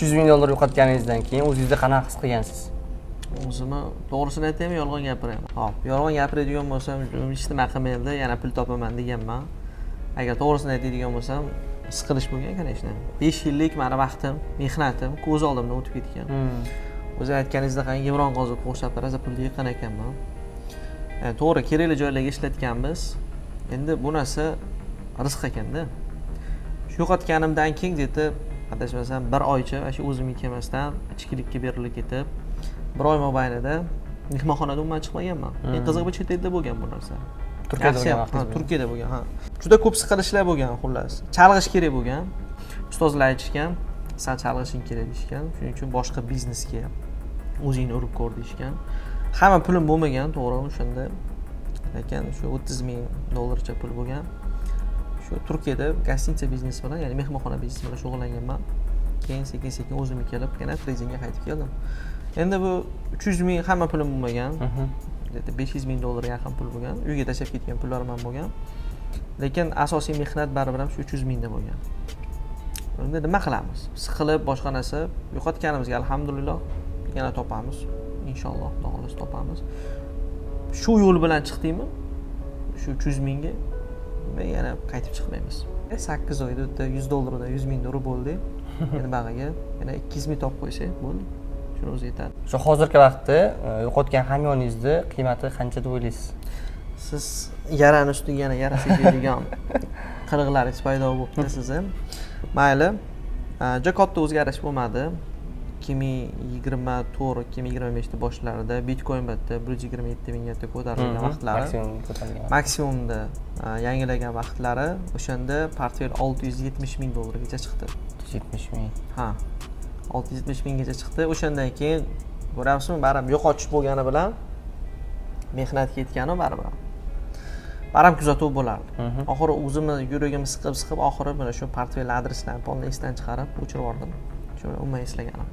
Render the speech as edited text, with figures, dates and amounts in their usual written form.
300 ming dollar yo'qotganingizdan keyin o'zingizda qanaqa his qilgansiz? O'zimni to'g'risini aytaymi, yolg'on gapiraman. Hop, yolg'on gapiradigan bo'lsam, hech nima qilmaydi, yana pul topaman deganman. Agar to'g'risini aytadigan bo'lsam, siqilish bo'lgan, конечно. 5 yillik meni vaqtim, mehnatim ko'z oldimdan o'tib ketgan. O'zi aytganingizdek, Imron Qo'ziqqa o'xshab rosa pulni yiqqan ekanman. To'g'ri, kerakli joylarga ishlatganmiz. Endi bu narsa rizq ekanda. Shu yo'qotganimdan keyin deb adashmasam 1 oycha shu o'zimga kelmasdan ichkilikka berilib ketib, 1 oy mobaynida mehmonxonadan umuman chiqmaganman. Men qiziq bir chet elda bo'lgan bu narsa. Turkiyada bo'lgan, ha. Juda ko'p siqilishlar bo'lgan, xullas. Chalg'ish kerak bo'lgan. Ustozlar aytishgan, "Sen chalg'ishing kerak" deyishgan. Shuning uchun boshqa biznesga o'zingni urib ko'r deyishgan. Hamma pulim bo'lmagan, to'g'ri, o'shanda. Lekin shu 30 ming dollarcha pul bo'lgan. Shu Turkiyada gostinitsa biznesi bilan, ya'ni mehmonxona biznesi bilan shug'ullanganman. Keyin sekin-sekin o'zimga kelib, yana tradingga qaytib keldim. Endi bu 300 ming hamma pulim bo'lmagan. 500 ming dollarga yaqin pul bo'lgan. Uyga tashlab ketgan pullarim ham bo'lgan. Lekin asosiy mehnat baribir ham shu 300 mingda bo'lgan. Endi nima qilamiz? Siqilib boshqa narsa yo'qotganimizga alhamdulillah yana topamiz. Inshaalloh, Xudo xohlasa topamiz. Shu yo'l bilan chiqdikmi? Shu 300 mingga men yana qaytib chiqmaymiz. 8 oyda 100 dollardan 100 ming dollar bo'ldi. Endi bag'iga yana 200 ming topib qo'ysak bo'ldi. Shuni o'zi yetadi. Shu hozirgi vaqtda yo'qotgan hamyoningizni qiymati qancha deb o'ylaysiz? Siz yarani ustiga yana yara sepadigan qiliqlaringiz paydo bo'libdi siz ham. Mayli. Juda katta o'zgarish bo'lmadi. 2024-2025 boshlarida Bitcoin bitta 127 minggacha ko'tarilgan vaqtlari, maksimumda yangilagan vaqtlari, o'shanda portfel 670 ming dollargacha chiqdi. 70 ming. Ha. 670 minggacha chiqdi. O'shandan keyin ko'ramizmi, baribir yo'qotish bo'lgani bilan mehnat ketgani baribir. Baribir kuzatuv bo'lardi. Oxiri o'zimni yuragimni siqib oxiri mana shu portfel adreslarni polni esdan chiqarib o'chirib yubordim. Shuni umuman eslaganim.